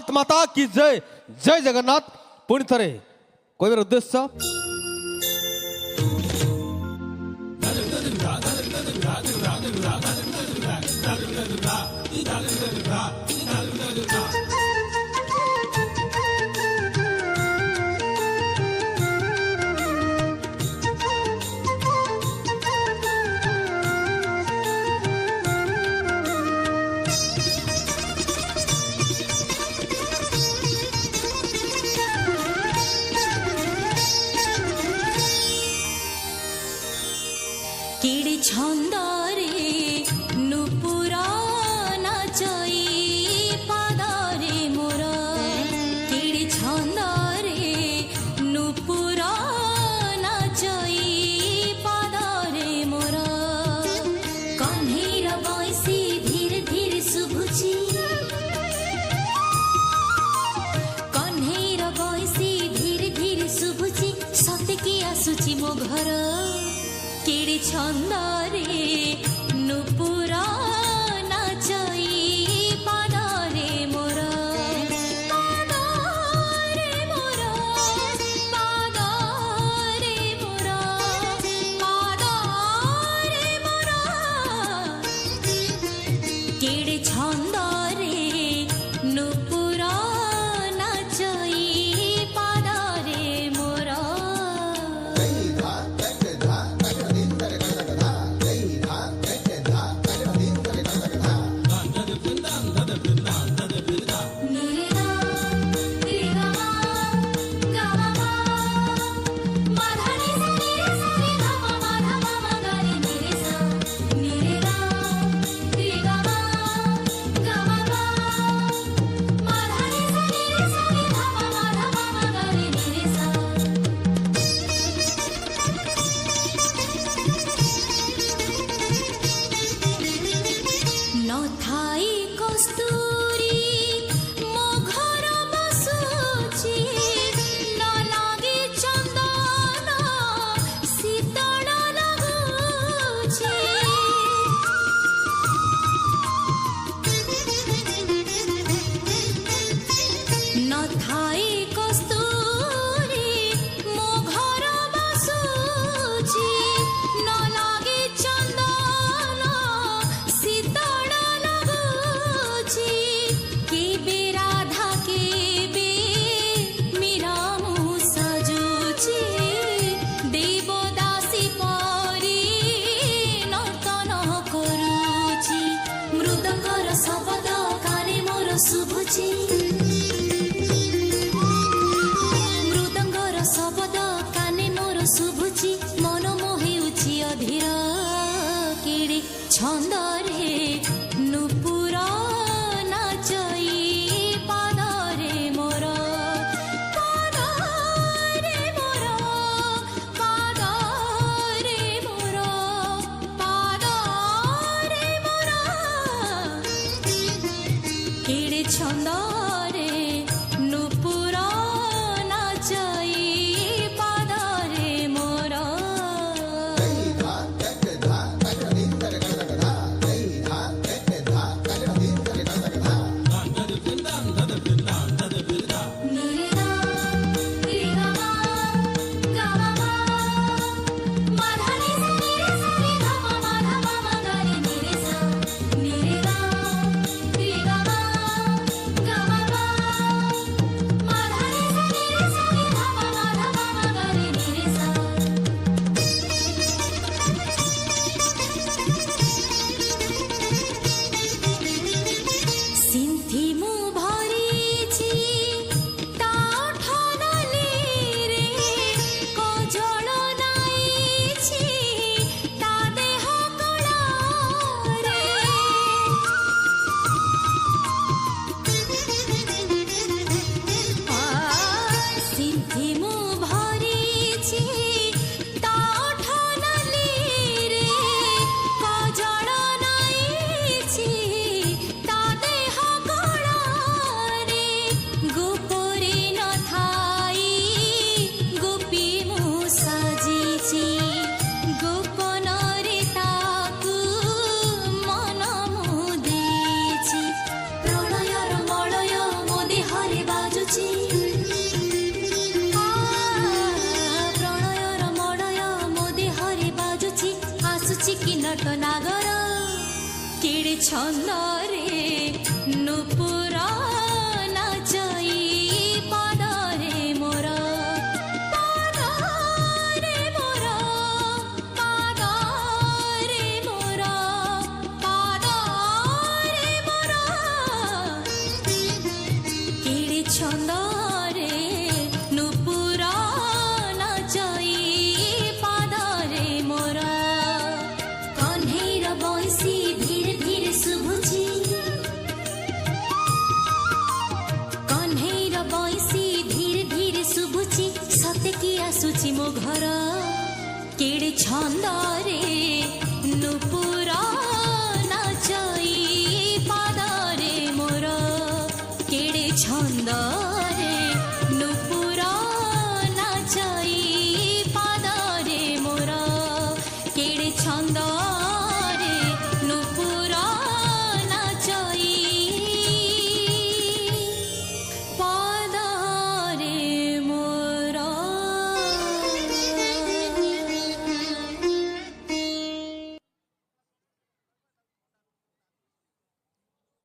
भारत माता की जय। जय जगन्नाथ। पुणी थरे କହିବାର ଉଦ୍ଦେଶ୍ୟ किड़ी छंदरे नुपुरा नाचई पादरे मोर किड़ी छंदरे नुपुरा नाचई पादरे मोर कन्हैर बंसी धीरे धीरे शुभुची कन्हैर बंसी धीरे धीरे शुभुची सतकी आसुची मो घर किड़ी छंदरे नुपुरा नाचई पादरे मोर पादरे मोर पादरे मोर पादरे मोर किड़ी छंदरे नुपुरा नाचई पादरे मोर जय ସାତ ନାଗର କେଡ଼େ ଛନ୍ଦରେ ନୂପୁର ନାଚଇ ପାଦରେ ମୋର ପାଦରେ ମୋର ପାଦରେ ମୋର ପାଦରେ ମୋର କେଡ଼େ ଛନ୍ଦରେ ନୂପୁର ନାଚଇ ପାଦରେ ମୋର କହ୍ନେଇର ବଂଶୀ ଧୀରେ ଧୀରେ ଶୁଭୁଛି କହ୍ନେଇର ବଂଶୀ ଧୀରେ ଧୀରେ ଶୁଭୁଛି ସତେ କି ଆସୁଛି ମୋ ଘର କେଡ଼େ ଛନ୍ଦରେ ନୂପୁର ନାଚଇ ପାଦରେ ମୋର କେଡ଼େ ଛନ୍ଦରେ